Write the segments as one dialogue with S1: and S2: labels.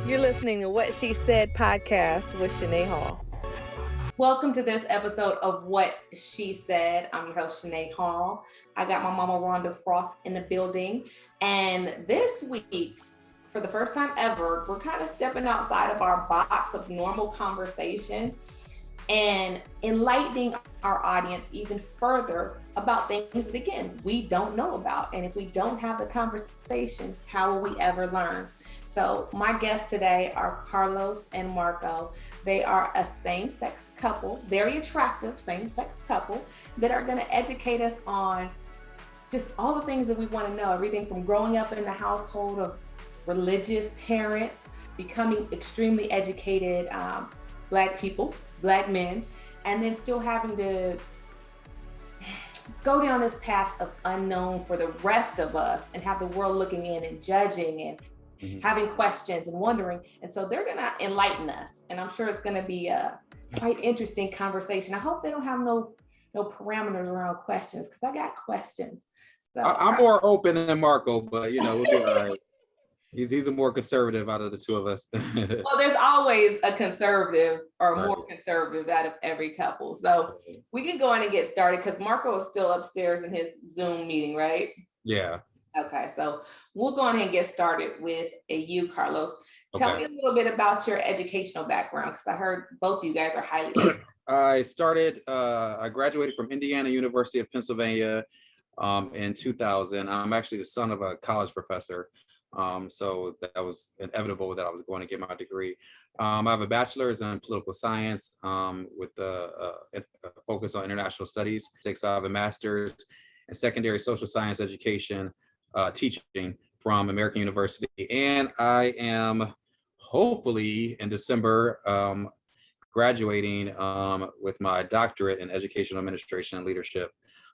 S1: You're listening to What She Said podcast with Shanae Hall. Welcome to this episode of What She Said. I'm your host, Shanae Hall. I got my mama, Rhonda Frost, in the building. And this week, for the first time ever, we're kind of stepping outside of our box of normal conversation and enlightening our audience even further about things that, again, we don't know about. And if we don't have the conversation, how will we ever learn? So my guests today are Carlos and Marco. They are a same-sex couple, very attractive same-sex couple that are going to educate us on just all the things that we want to know, everything from growing up in the household of religious parents, becoming extremely educated Black people, Black men, and then still having to go down this path of unknown for the rest of us and have the world looking in and judging and having questions and wondering. And so they're gonna enlighten us. And I'm sure it's gonna be a quite interesting conversation. I hope they don't have no parameters around questions, because I got questions. So
S2: I'm more open than Marco, but we'll be all right. He's a more conservative out of the two of us.
S1: Well, there's always a conservative or more conservative out of every couple. So we can go in and get started because Marco is still upstairs in his Zoom meeting, right?
S2: Yeah.
S1: Okay, so we'll go ahead and get started with you, Carlos. Tell me a little bit about your educational background, because I heard both of you guys are highly educated.
S2: I graduated from Indiana University of Pennsylvania in 2000. I'm actually the son of a college professor. So that was inevitable that I was going to get my degree. I have a bachelor's in political science with a focus on international studies. So I have a master's in secondary social science education teaching from American University. And I am hopefully in December graduating with my doctorate in educational administration and leadership.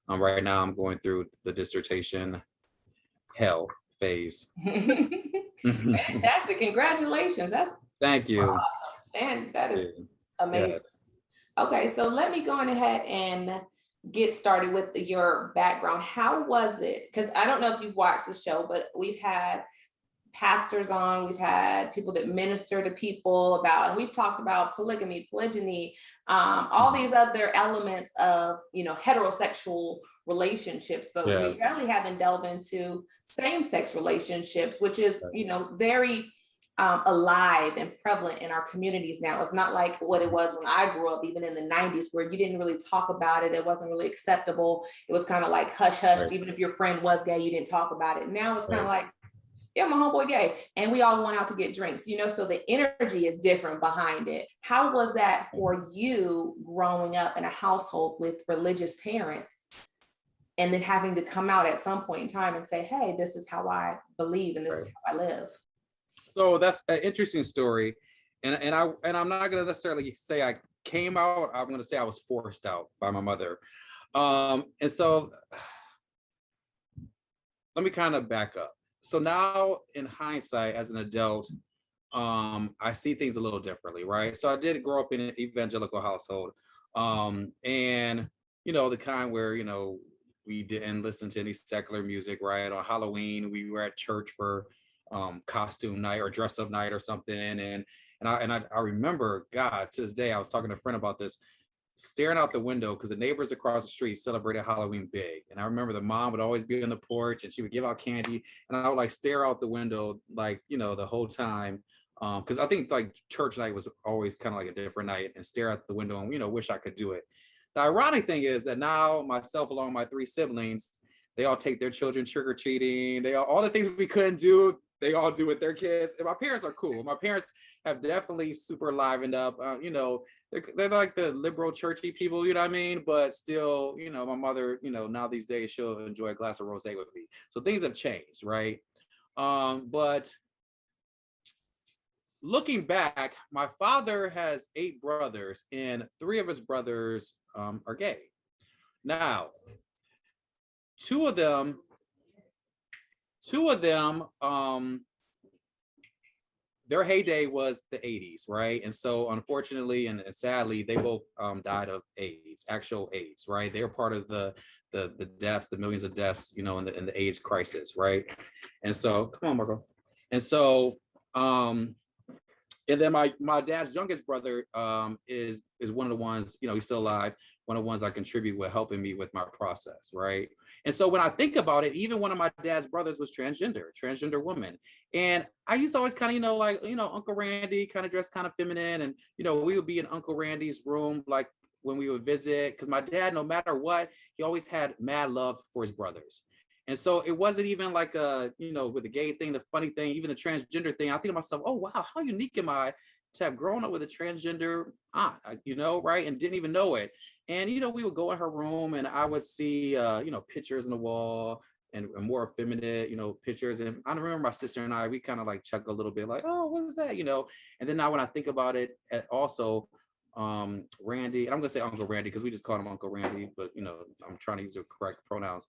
S2: Right now I'm going through the dissertation hell phase.
S1: Fantastic. Congratulations. That's
S2: Thank you.
S1: Awesome. And that is amazing. Yes. Okay, so let me go on ahead and get started with your background. How was it? Because I don't know if you've watched the show, but we've had pastors on, we've had people that minister to people about, and we've talked about polygamy, polygyny, all these other elements of, heterosexual relationships, but we rarely haven't delved into same-sex relationships, which is, very alive and prevalent in our communities now. It's not like what it was when I grew up, even in the 90s, where you didn't really talk about it. It wasn't really acceptable. It was kind of like hush hush. Right. Even if your friend was gay, you didn't talk about it. Now it's kind of like, yeah, my homeboy gay, and we all went out to get drinks, so the energy is different behind it. How was that for you growing up in a household with religious parents and then having to come out at some point in time and say, hey, this is how I believe and this is how I live?
S2: So that's an interesting story. And I'm not going to necessarily say I came out. I'm going to say I was forced out by my mother. And so let me kind of back up. So now in hindsight, as an adult, I see things a little differently, right? So I did grow up in an evangelical household, and, the kind where, we didn't listen to any secular music, right? On Halloween, we were at church for costume night or dress up night or something. And I remember, God, to this day, I was talking to a friend about this, staring out the window because the neighbors across the street celebrated Halloween big. And I remember the mom would always be on the porch and she would give out candy. And I would stare out the window, the whole time. Because I think church night was always kind of like a different night, and stare out the window and, wish I could do it. The ironic thing is that now myself, along with my three siblings, they all take their children trick-or-treating. All the things we couldn't do, they all do with their kids. And my parents are cool. My parents have definitely super livened up. They're like the liberal churchy people, you know what I mean? But still, my mother, now these days she'll enjoy a glass of rosé with me. So things have changed, right? But looking back, my father has 8 brothers, and 3 of his brothers are gay. Now, two of them, their heyday was the 80s, right? And so unfortunately and sadly, they both died of AIDS, actual AIDS, right? They're part of the deaths, the millions of deaths, in the AIDS crisis, right? And so, come on, Marco. And so And then my dad's youngest brother is one of the ones, he's still alive, one of the ones I contribute with helping me with my process, right? And so when I think about it, even one of my dad's brothers was transgender woman. And I used to always kind of, Uncle Randy kind of dressed kind of feminine. And, we would be in Uncle Randy's room, like when we would visit, because my dad, no matter what, he always had mad love for his brothers. And so it wasn't even like with the gay thing, the funny thing, even the transgender thing. I think to myself, oh, wow, how unique am I to have grown up with a transgender aunt, right? And didn't even know it. And, we would go in her room and I would see, pictures on the wall and more effeminate, pictures. And I remember my sister and I, we kind of like chuckle a little bit like, oh, what was that? And then now when I think about it, also, Randy, and I'm going to say Uncle Randy because we just call him Uncle Randy, but, I'm trying to use the correct pronouns.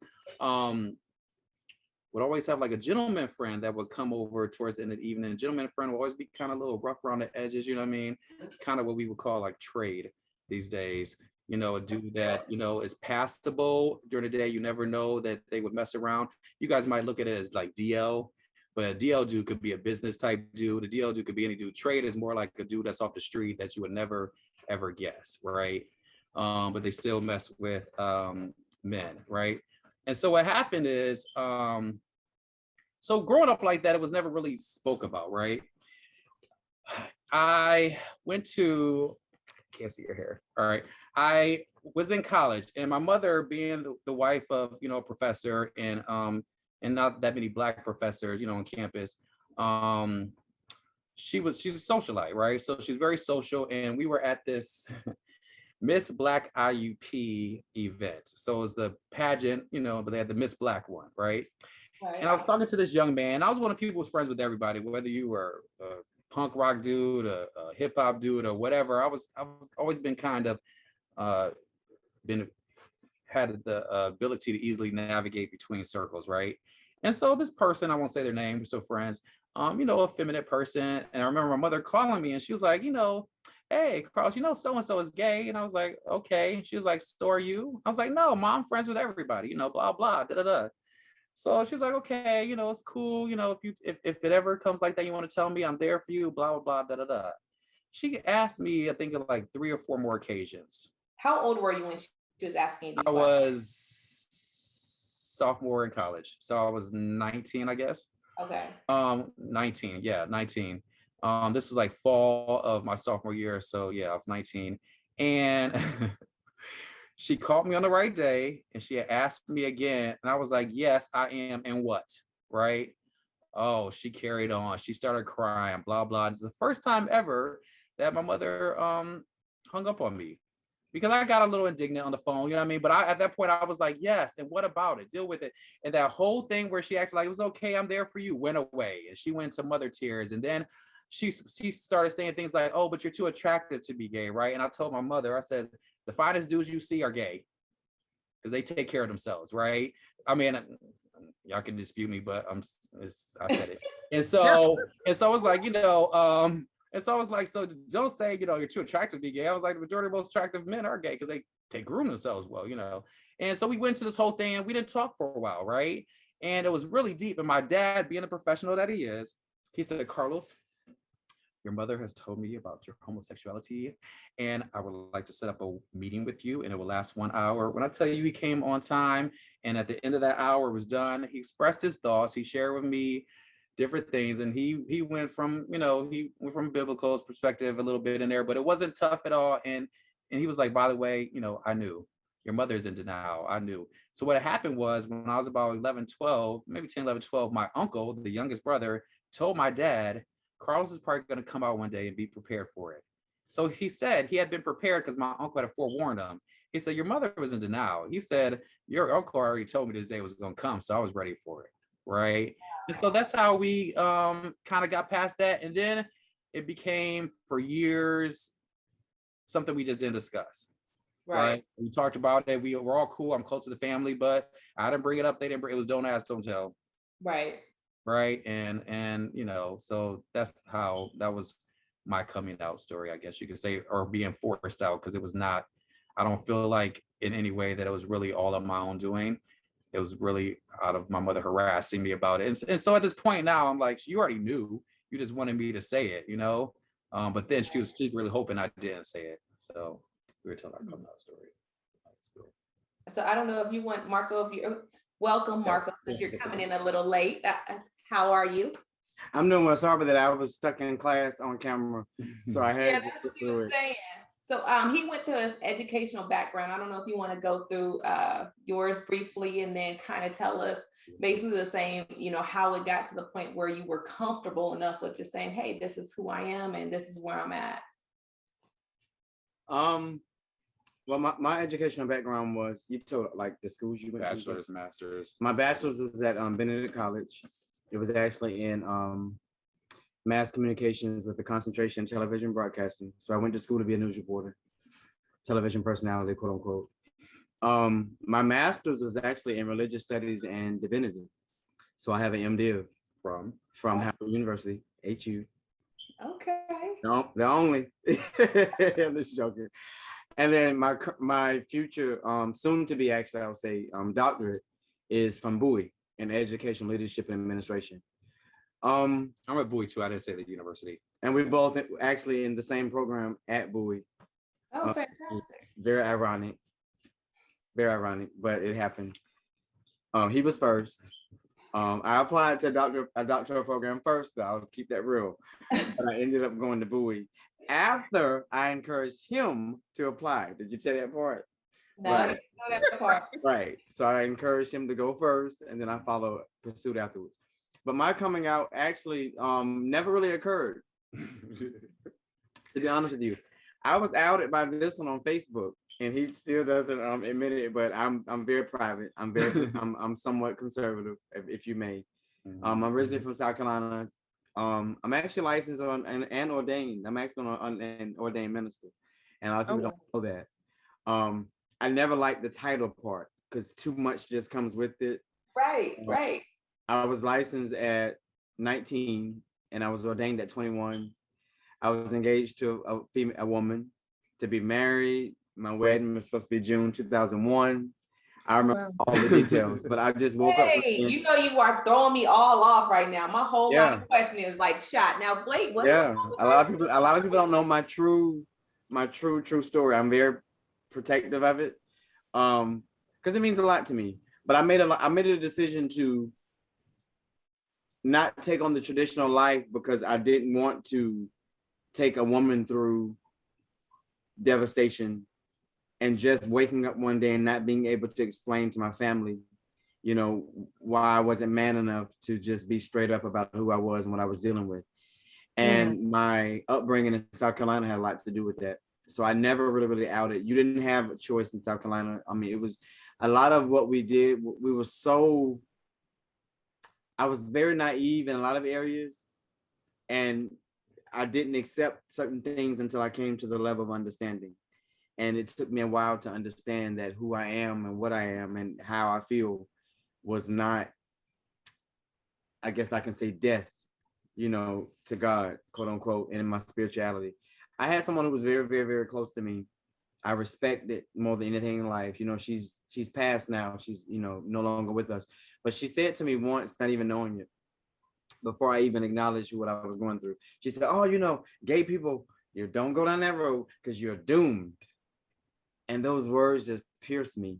S2: Would always have like a gentleman friend that would come over towards the end of the evening. Gentleman friend would always be kind of a little rough around the edges, you know what I mean? Kind of what we would call like trade these days. A dude that, is passable during the day. You never know that they would mess around. You guys might look at it as like DL, but a DL dude could be a business type dude. A DL dude could be any dude. Trade is more like a dude that's off the street that you would never, ever guess, right? But they still mess with men, right? And so what happened is, so growing up like that, it was never really spoke about, right? I went to, can't see your hair. All right. I was in college and my mother being the wife of, a professor and not that many Black professors, on campus. She's a socialite, right? So she's very social. And we were at this Miss Black IUP event. So it was the pageant, but they had the Miss Black one, right? And I was talking to this young man. I was one of people who was friends with everybody, whether you were a punk rock dude, a hip hop dude, or whatever. I was always been kind of had the ability to easily navigate between circles, right? And so this person, I won't say their name, we're still friends, a feminine person. And I remember my mother calling me and she was like, hey, Carlos, so-and-so is gay. And I was like, okay. She was like, so are you? I was like, no, Mom, I'm friends with everybody, blah, blah, da, da, da. So she's like, okay, it's cool. If it ever comes like that, you want to tell me, I'm there for you, blah, blah, blah, da, da, da. She asked me, I think of like 3 or 4 more occasions.
S1: How old were you when she was asking these
S2: questions? Was sophomore in college. So I was 19, I guess.
S1: Okay.
S2: 19. Yeah, 19. This was like fall of my sophomore year. So yeah, I was 19. And she called me on the right day and she had asked me again. And I was like, yes, I am. And what? Right? Oh, she carried on. She started crying, blah, blah. It's the first time ever that my mother hung up on me because I got a little indignant on the phone, you know what I mean? But at that point, I was like, yes. And what about it? Deal with it. And that whole thing where she acted like it was okay, I'm there for you, went away. And she went to mother tears. And then she started saying things like, oh, but you're too attractive to be gay, right? And I told my mother, I said, the finest dudes you see are gay because they take care of themselves, right? I mean, y'all can dispute me, but I said it. And so I was like, and so I was like, so don't say, you're too attractive to be gay. I was like, the majority of most attractive men are gay because they groom themselves well, And so we went to this whole thing and we didn't talk for a while, right? And it was really deep. And my dad, being the professional that he is, he said, Carlos, your mother has told me about your homosexuality and I would like to set up a meeting with you and it will last 1 hour. When I tell you he came on time and at the end of that hour was done, he expressed his thoughts. He shared with me different things. And he went from, from biblical perspective a little bit in there, but it wasn't tough at all. And he was like, by the way, I knew your mother's in denial. I knew. So what happened was when I was about 11, 12, maybe 10, 11, 12, my uncle, the youngest brother, told my dad, Carlos is probably going to come out one day and be prepared for it. So he said he had been prepared because my uncle had forewarned him. He said, your mother was in denial. He said, your uncle already told me this day was going to come. So I was ready for it. Right. And so that's how we kind of got past that. And then it became for years something we just didn't discuss. Right. We talked about it. We were all cool. I'm close to the family, but I didn't bring it up. They didn't bring it. Was don't ask, don't tell.
S1: Right.
S2: Right. And so that was my coming out story, I guess you could say, or being forced out, because it was not, I don't feel like in any way that it was really all of my own doing. It was really out of my mother harassing me about it. And so at this point now, I'm like, you already knew, you just wanted me to say it, But then she was secretly hoping I didn't say it. So we were telling our coming out story.
S1: So I don't know if you want Marco, if you welcome Marco, since you're coming in a little late. How are you?
S3: I'm doing well. Sorry that I was stuck in class on camera, so I had
S1: that's what you were saying. So he went to his educational background. I don't know if you want to go through yours briefly and then kind of tell us basically the same, how it got to the point where you were comfortable enough with just saying, hey, this is who I am and this is where I'm at.
S3: Well, my educational background was, you told like the schools you went to.
S2: Bachelor's, master's.
S3: My bachelor's was at Benedict College. It was actually in mass communications with a concentration in television broadcasting. So I went to school to be a news reporter, television personality, quote unquote. My master's was actually in religious studies and divinity. So I have an MDiv from Howard University, HU.
S1: Okay.
S3: No, the only. I'm just joking. And then my future, soon to be actually, I would say, doctorate is from Bowie in education, leadership, and administration.
S2: I'm at Bowie too. I didn't say the university.
S3: And we both actually in the same program at Bowie.
S1: Oh, fantastic.
S3: Very ironic, but it happened. He was first. I applied to a doctoral program first, though. I'll keep that real. But I ended up going to Bowie after I encouraged him to apply. Did you say that part?
S1: No, I didn't know that part.
S3: Right. So I encouraged him to go first, and then I pursued afterwards. But my coming out actually never really occurred. To be honest with you, I was outed by this one on Facebook, and he still doesn't admit it. But I'm very private. I'm somewhat conservative, if you may. I'm originally from South Carolina. I'm actually licensed and ordained. I'm actually an ordained minister, and a lot of people don't know that. I never liked the title part because too much just comes with it.
S1: Right.
S3: I was licensed at 19 and I was ordained at 21. I was engaged to a woman to be married. My wedding was supposed to be June 2001. I remember all the details, but I just woke up.
S1: You are throwing me all off right now. My whole line of question is like shot. Now wait, what?
S3: Yeah, a lot of people don't know my true story. I'm very protective of it, because it means a lot to me. But I made a decision to not take on the traditional life because I didn't want to take a woman through devastation and just waking up one day and not being able to explain to my family, why I wasn't man enough to just be straight up about who I was and what I was dealing with. And my upbringing in South Carolina had a lot to do with that. So I never really outed. You didn't have a choice in South Carolina. I mean, it was a lot of what we did. I was very naive in a lot of areas, and I didn't accept certain things until I came to the level of understanding. And it took me a while to understand that who I am and what I am and how I feel was not, I guess I can say, death, to God, quote unquote, and in my spirituality. I had someone who was very, very, very close to me. I respect it more than anything in life. She's passed now. She's, no longer with us. But she said to me once, not even knowing it, before I even acknowledged what I was going through, she said, oh, gay people, you don't go down that road because you're doomed. And those words just pierced me.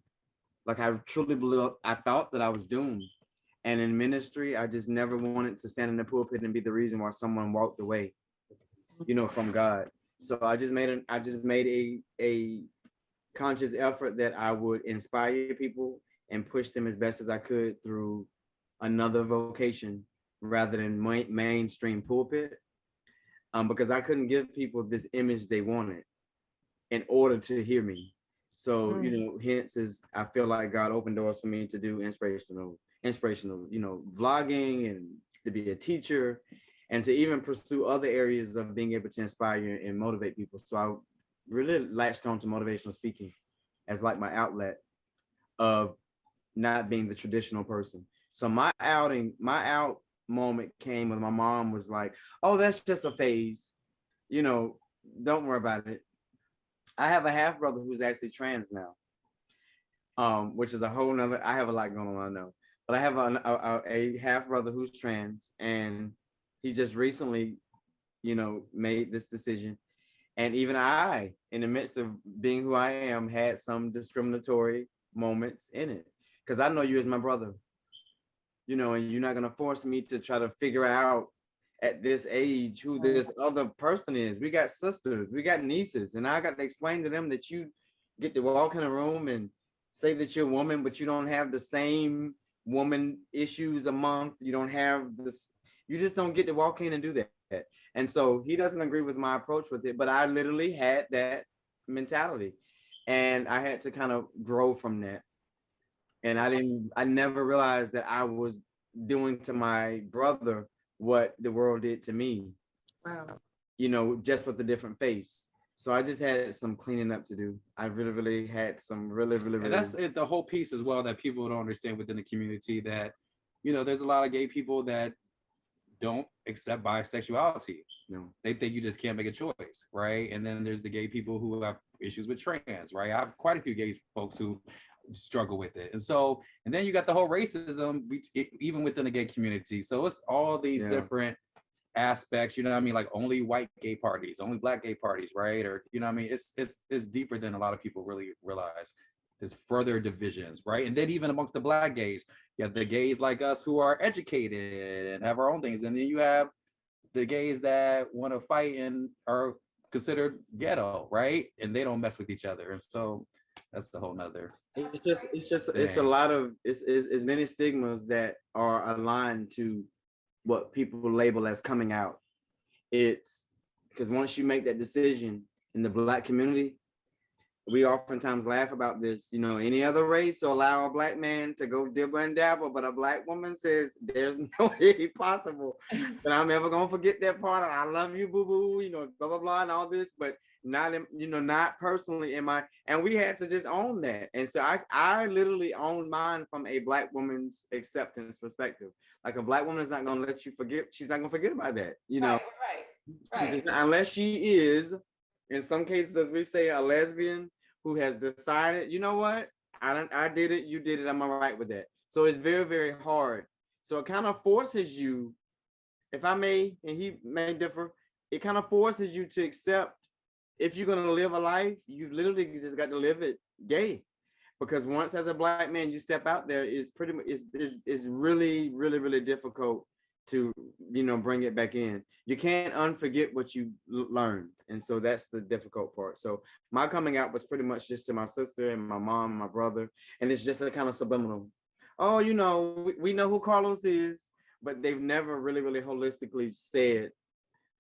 S3: Like I truly believe, I thought that I was doomed. And in ministry, I just never wanted to stand in the pulpit and be the reason why someone walked away, from God. So I just made a conscious effort that I would inspire people and push them as best as I could through another vocation rather than mainstream pulpit, because I couldn't give people this image they wanted in order to hear me. So, hence is I feel like God opened doors for me to do inspirational, vlogging and to be a teacher and to even pursue other areas of being able to inspire and motivate people. So I really latched on to motivational speaking as like my outlet of not being the traditional person. So my out moment came when my mom was like, oh, that's just a phase, don't worry about it. I have a half brother who's actually trans now, which is a whole nother, I have a lot going on, I know, but I have a half brother who's trans, and he just recently made this decision. And even I, in the midst of being who I am, had some discriminatory moments in it. Because I know you as my brother, and you're not going to force me to try to figure out at this age who this other person is. We got sisters, we got nieces, and I got to explain to them that you get to walk in a room and say that you're a woman, but you don't have the same woman issues a month. You don't have this, you just don't get to walk in and do that. And so he doesn't agree with my approach with it, but I literally had that mentality and I had to kind of grow from that. And I never realized that I was doing to my brother what the world did to me.
S1: Wow.
S3: Just with a different face. So I just had some cleaning up to do. I really had some really.
S2: And that's it, the whole piece as well that people don't understand within the community, that, there's a lot of gay people that don't accept bisexuality.
S3: No. They
S2: think you just can't make a choice, right? And then there's the gay people who have issues with trans, right? I have quite a few gay folks who struggle with it. And then you got the whole racism, even within the gay community. So it's all these different aspects, like only white gay parties, only black gay parties, right? Or it's deeper than a lot of people really realize. There's further divisions, right? And then even amongst the black gays, you have the gays like us who are educated and have our own things, and then you have the gays that want to fight and are considered ghetto, right? And they don't mess with each other, and so that's the whole nother.
S3: It's a lot of it's many stigmas that are aligned to what people label as coming out. It's because once you make that decision in the black community, we oftentimes laugh about this, any other race will allow a black man to go dibble and dabble, but a black woman says there's no way possible that I'm ever gonna forget that part. And I love you, boo boo, blah blah blah, and all this, but not not personally in my. And we had to just own that. And so I literally owned mine from a black woman's acceptance perspective. Like a black woman is not gonna let you forget. She's not gonna forget about that, Right. Unless she is, in some cases, as we say, a lesbian who has decided, you know what, I did it, you did it, I'm all right with that. So it's very, very hard. So it kind of forces you, if I may, and he may differ, it kind of forces you to accept, if you're going to live a life, you literally just got to live it gay. Because once as a black man, you step out there, it's pretty much, it's really, really, really difficult to, bring it back in. You can't unforget what you learned. And so that's the difficult part. So my coming out was pretty much just to my sister and my mom and my brother. And it's just a kind of subliminal. Oh, we know who Carlos is, but they've never really, really holistically said,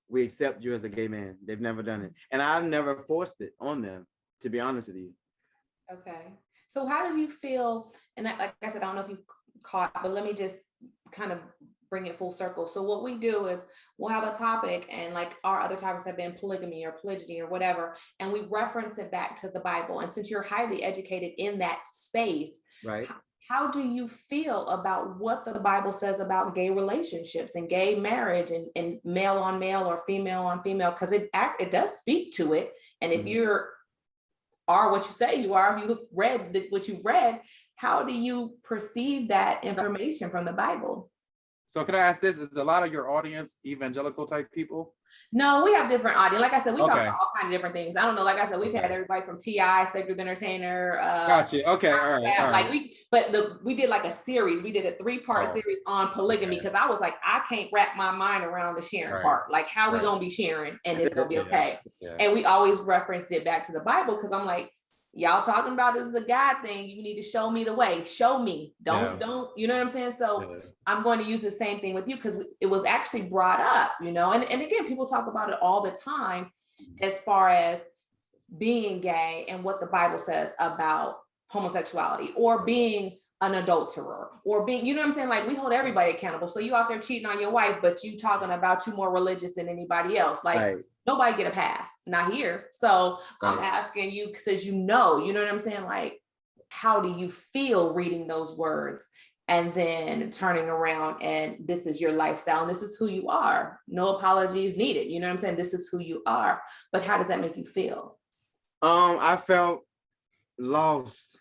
S3: we accept you as a gay man. They've never done it. And I've never forced it on them, to be honest with you.
S1: Okay. So how did you feel? And like I said, I don't know if you caught, but let me just kind of bring it full circle. So what we do is we'll have a topic, and like our other topics have been polygamy or polygyny or whatever, and we reference it back to the Bible. And since you're highly educated in that space,
S3: right?
S1: How do you feel about what the Bible says about gay relationships and gay marriage and male on male or female on female? Because it does speak to it. And if you are what you say you are, if you've read what you've read, how do you perceive that information from the Bible?
S2: So can I ask this? Is a lot of your audience evangelical type people?
S1: No, we have different audience. Like I said, we talk about all kinds of different things. I don't know. Like I said, we've had everybody from T.I., Sacred Entertainer.
S2: Gotcha. Okay. All right.
S1: Like we did like a series. We did a 3-part series on polygamy because I was like, I can't wrap my mind around the sharing part. Like, how we gonna be sharing and it's gonna be okay? Yeah. And we always referenced it back to the Bible because I'm like, y'all talking about this is a God thing. You need to show me the way. Show me. Don't, you know what I'm saying? So I'm going to use the same thing with you because it was actually brought up, and again, people talk about it all the time as far as being gay and what the Bible says about homosexuality or being an adulterer or being, you know what I'm saying? Like we hold everybody accountable. So you out there cheating on your wife, but you talking about you more religious than anybody else. Like nobody get a pass, not here. So I'm asking you, since you know what I'm saying? Like, how do you feel reading those words and then turning around and this is your lifestyle and this is who you are? No apologies needed. You know what I'm saying? This is who you are. But how does that make you feel?
S3: I felt lost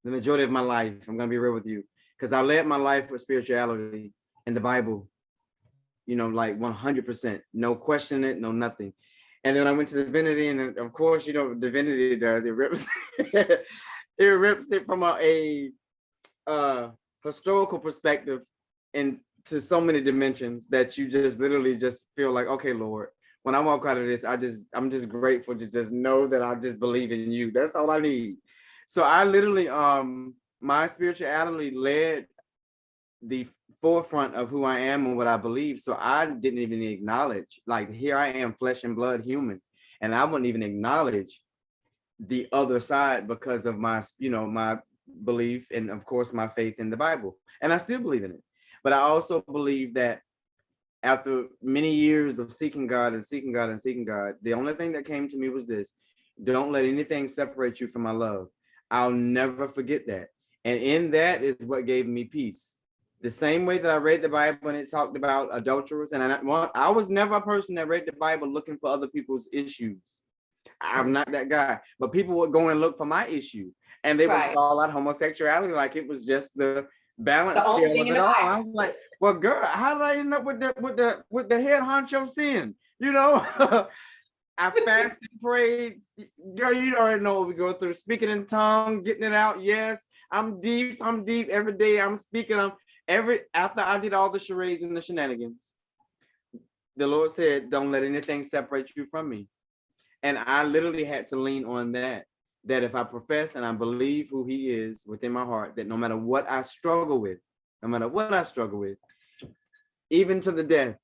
S3: the majority of my life. I'm going to be real with you because I led my life with spirituality and the Bible. like 100%, no question it, no nothing. And then I went to divinity, and of course, what divinity does, it rips it rips it from a historical perspective into so many dimensions that you just literally just feel like, okay, Lord, when I walk out of this, I'm just grateful to just know that I just believe in you. That's all I need. So I literally, my spirituality led the forefront of who I am and what I believe. So I didn't even acknowledge, like, here I am, flesh and blood human, and I wouldn't even acknowledge the other side because of my, my belief and of course my faith in the Bible. And I still believe in it. But I also believe that after many years of seeking God and seeking God and seeking God, the only thing that came to me was this: don't let anything separate you from my love. I'll never forget that. And in that is what gave me peace. The same way that I read the Bible and it talked about adulterers, and I was never a person that read the Bible looking for other people's issues. I'm not that guy. But people would go and look for my issue, and they would call out homosexuality like it was just the balance scale of it all. I was like, well, girl, how did I end up with the head honcho sin? I fasted, prayed. Girl, you already know what we go through. Speaking in tongues, getting it out. Yes, I'm deep every day. I'm speaking. After I did all the charades and the shenanigans, the Lord said, don't let anything separate you from me. And I literally had to lean on that if I profess and I believe who he is within my heart, that no matter what I struggle with, even to the death,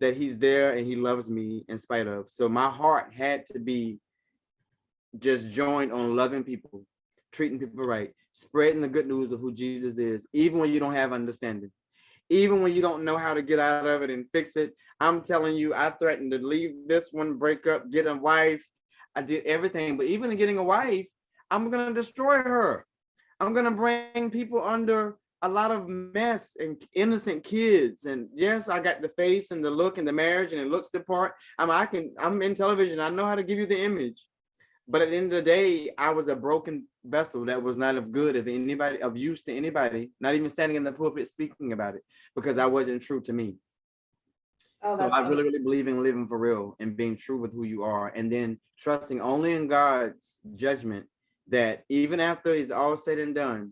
S3: that he's there and he loves me in spite of. So my heart had to be just joined on loving people, treating people right, spreading the good news of who Jesus is, even when you don't have understanding, even when you don't know how to get out of it and fix it. I'm telling you, I threatened to leave this one, break up, get a wife. I did everything, but even in getting a wife, I'm going to destroy her. I'm going to bring people under a lot of mess and innocent kids. And yes, I got the face and the look and the marriage, and it looks the part. I'm in television. I know how to give you the image. But at the end of the day, I was a broken vessel that was not of use to anybody, not even standing in the pulpit speaking about it, because I wasn't true to me. So I really, really believe in living for real and being true with who you are, and then trusting only in God's judgment, that even after it's all said and done,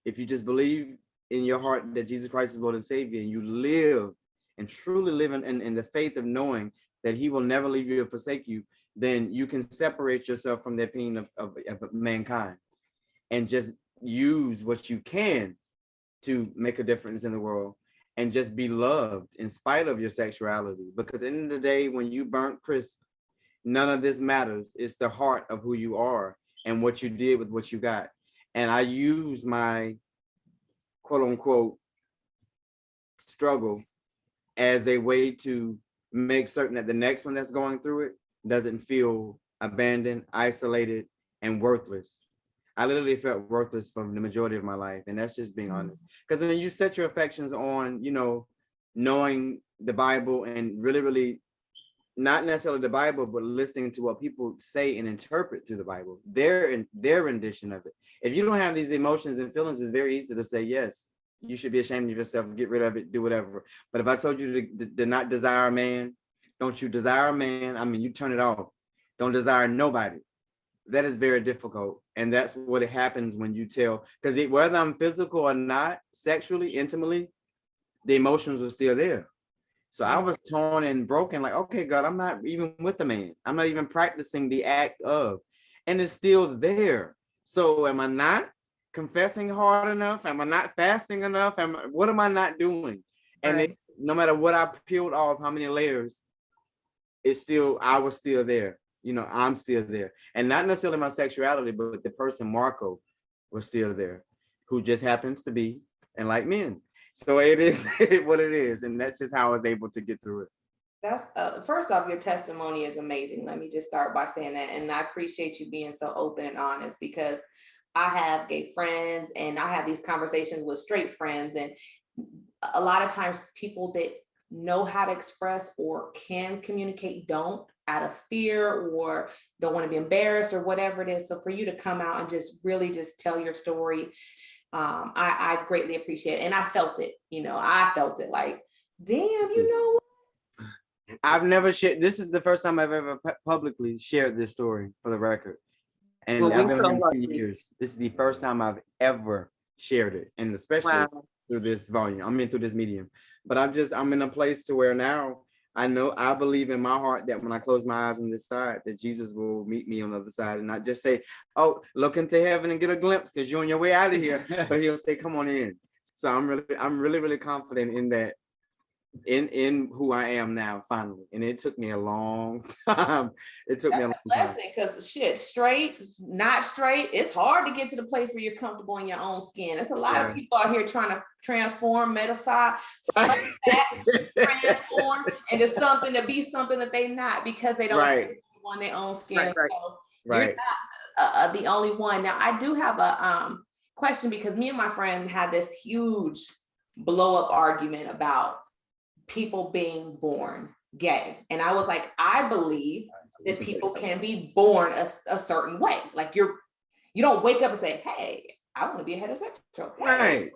S3: if you just believe in your heart that Jesus Christ is Lord and Savior, and you live and truly live in the faith of knowing that he will never leave you or forsake you, then you can separate yourself from the opinion of mankind and just use what you can to make a difference in the world and just be loved in spite of your sexuality. Because at the end of the day, when you burnt crisp, none of this matters. It's the heart of who you are and what you did with what you got. And I use my quote unquote struggle as a way to make certain that the next one that's going through it doesn't feel abandoned, isolated, and worthless. I literally felt worthless for the majority of my life. And that's just being honest. Because when you set your affections on, knowing the Bible and really, really not necessarily the Bible, but listening to what people say and interpret through the Bible, their rendition of it. If you don't have these emotions and feelings, it's very easy to say, yes, you should be ashamed of yourself, get rid of it, do whatever. But if I told you to not desire a man, don't you desire a man? I mean, you turn it off. Don't desire nobody. That is very difficult. And that's what it happens when you tell, because whether I'm physical or not, sexually, intimately, the emotions are still there. So I was torn and broken, like, okay, God, I'm not even with the man. I'm not even practicing the act of, and it's still there. So am I not confessing hard enough? Am I not fasting enough? What am I not doing? And no matter what I peeled off, how many layers, I was still there. I'm still there. And not necessarily my sexuality, but the person Marco was still there, who just happens to be and like men. So it is what it is. And that's just how I was able to get through it.
S1: That's first off, your testimony is amazing. Let me just start by saying that. And I appreciate you being so open and honest, because I have gay friends and I have these conversations with straight friends. And a lot of times people that know how to express or can communicate don't, out of fear or don't want to be embarrassed or whatever it is. So for you to come out and just really just tell your story, I greatly appreciate it. And I felt it, I felt it like, damn, you know what?
S3: I've never shared. This is the first time I've ever publicly shared this story, for the record. And
S4: Well,
S3: I've
S4: we
S3: been
S4: so
S3: married
S4: lucky.
S3: 10 years. This is the first time I've ever shared it, and especially
S4: Wow.
S3: through this volume. I mean, through this medium. But I'm in a place to where now I believe in my heart that when I close my eyes on this side, that Jesus will meet me on the other side and not just say, "Oh, look into heaven and get a glimpse because you're on your way out of here," but he'll say, "Come on in." So I'm really confident in that, in who I am now, finally. And it took me a long time. It took me a long time.
S1: Blessing, because shit, straight, not straight, it's hard to get to the place where you're comfortable in your own skin. There's a lot of people out here trying to transform, medify, transform into something, to be something that they're not, because they don't want their own skin. So you're not the only one. Now, I do have a question, because me and my friend had this huge blow up argument about people being born gay. And I was like, I believe that people can be born a certain way. Like you don't wake up and say, "Hey, I want to be a heterosexual." Hey,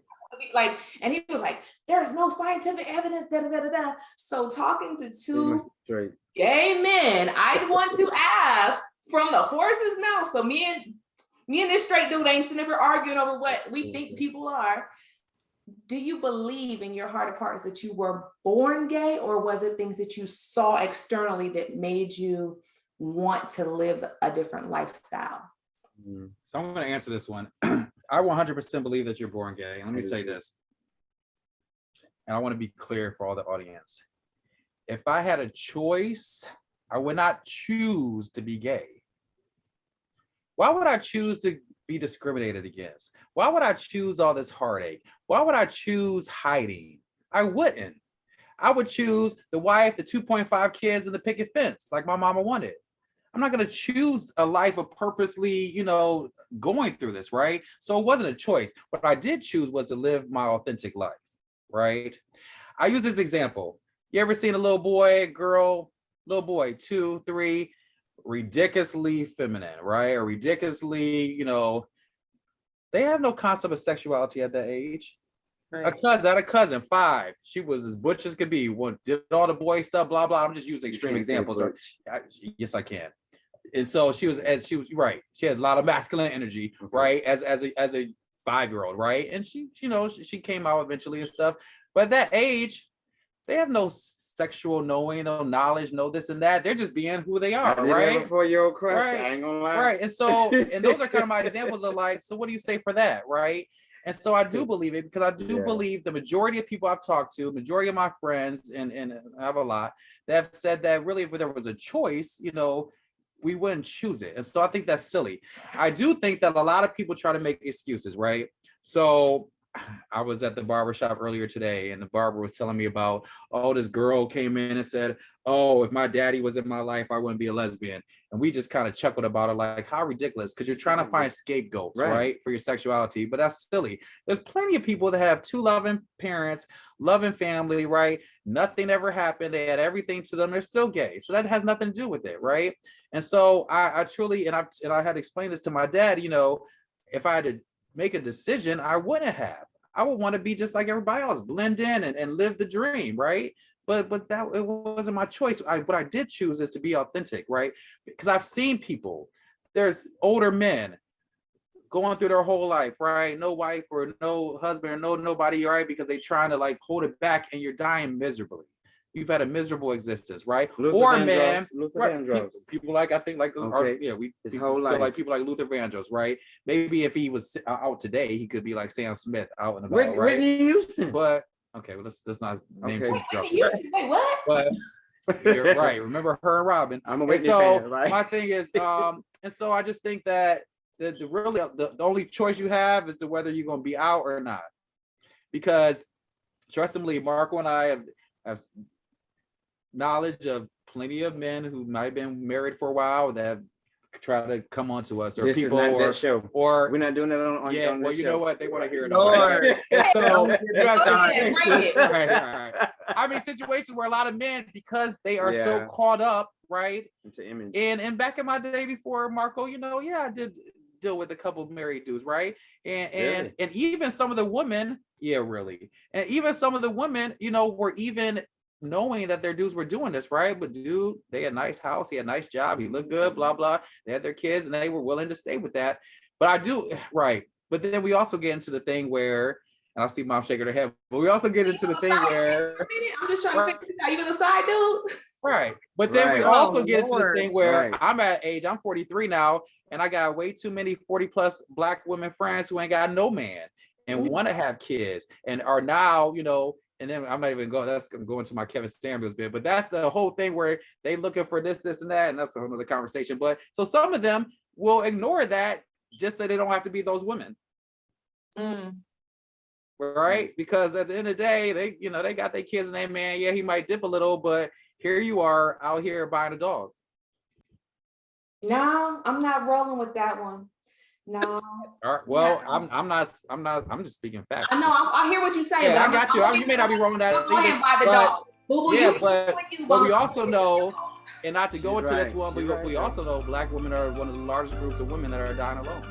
S1: like, and he was like, "There's no scientific evidence, da da da da da." So talking to two gay men, I want to ask from the horse's mouth. So me and this straight dude ain't sitting there arguing over what we think people are. Do you believe in your heart of hearts that you were born gay, or was it things that you saw externally that made you want to live a different lifestyle?
S2: So I'm going to answer this one. I 100% believe that you're born gay. Let me tell you this. And I want to be clear for all the audience. If I had a choice, I would not choose to be gay. Why would I choose to be discriminated against? Why would I choose all this heartache? Why would I choose hiding? I wouldn't. I would choose the wife, the 2.5 kids, and the picket fence like my mama wanted. I'm not going to choose a life of purposely, going through this, right? So it wasn't a choice. What I did choose was to live my authentic life, right? I use this example. You ever seen a little boy, girl, little boy, 2, 3, ridiculously feminine, right? Or ridiculously, they have no concept of sexuality at that age. Right. I had a cousin, 5. She was as butch as could be. Did all the boy stuff, blah blah. I'm just using extreme examples. Yes, I can. And so she was right. She had a lot of masculine energy, right? As a 5-year-old, right? And she came out eventually and stuff. But at that age, they have no sexual knowing, no knowledge, no this and that. They're just being who they are, right?
S3: 4-year-old crush, right. I ain't gonna lie.
S2: Right. And so, and those are kind of my examples of like, so what do you say for that, right? And so I do believe it, because I do believe the majority of people I've talked to, majority of my friends, and I have a lot, that have said that really if there was a choice, we wouldn't choose it. And so I think that's silly. I do think that a lot of people try to make excuses, right? So I was at the barbershop earlier today, and the barber was telling me about, this girl came in and said, if my daddy was in my life, I wouldn't be a lesbian. And we just kind of chuckled about it, like, how ridiculous, because you're trying to find scapegoats, right, for your sexuality. But that's silly. There's plenty of people that have 2 loving parents, loving family, right? Nothing ever happened. They had everything to them. They're still gay. So that has nothing to do with it, right? And so I truly, and I had to explain this to my dad, if I had to make a decision, I wouldn't have. I would want to be just like everybody else, blend in and live the dream, right? But that it wasn't my choice. What I did choose is to be authentic, right? Because I've seen people, there's older men going through their whole life, right? No wife or no husband or nobody, right? Because they're trying to like hold it back, and you're dying miserably. You've had a miserable existence, right? Or man, people like, I think like, his whole life. Like people like Luther Vandross, right? Maybe if he was out today, he could be like Sam Smith out and about, right?
S3: Whitney Houston.
S2: But okay, well let's not name too much.
S1: Wait, what?
S2: But you're right. Remember her and Robin.
S3: I'm a Whitney fan, right?
S2: My thing is, and so I just think that the only choice you have is to whether you're gonna be out or not. Because trust and believe, Marco and I have knowledge of plenty of men who might have been married for a while that have tried to come on to us, or
S3: this
S2: people,
S3: is not that show.
S2: Or
S3: we're not doing that on
S2: yeah.
S3: on
S2: Well,
S3: this
S2: you
S3: show.
S2: know what? They want to hear it all. Right? So you have situations, right. I mean, situations where a lot of men, because they are so caught up, right,
S3: into image.
S2: And back in my day before Marco, I did deal with a couple of married dudes, right, and even some of the women, and even some of the women, were even knowing that their dudes were doing this, right? But dude, they had a nice house, he had a nice job, he looked good, blah, blah. They had their kids and they were willing to stay with that. But I do, right. But then we also get into the thing where, and I see mom shaking her head, but we also get into the thing where,
S1: I'm just trying to figure out, you was a side dude?
S2: Right. But then we also get into this thing where
S3: Right.
S2: I'm at age, I'm 43 now, and I got way too many 40 plus Black women friends who ain't got no man and want to have kids and are now, you know, and then I'm not even going, that's going to my Kevin Samuels bit, but that's the whole thing where they looking for this, and that, and that's a whole other conversation. But so some of them will ignore that just so they don't have to be those women. Right? Because at the end of the day, they, you know, they got their kids and their man. Yeah, he might dip a little, but here you are out here buying a dog.
S1: No, I'm not rolling with that one. No.
S2: All right. Well,
S1: yeah.
S2: I'm just speaking facts.
S1: I know, I hear what you're saying.
S2: Yeah,
S1: but
S2: I got you. You may not be wrong with that.
S1: Go ahead and buy the dog. Boo-boo,
S2: yeah, but we also know, and not to go into this one, but we also know Black women are one of the largest groups of women that are dying alone.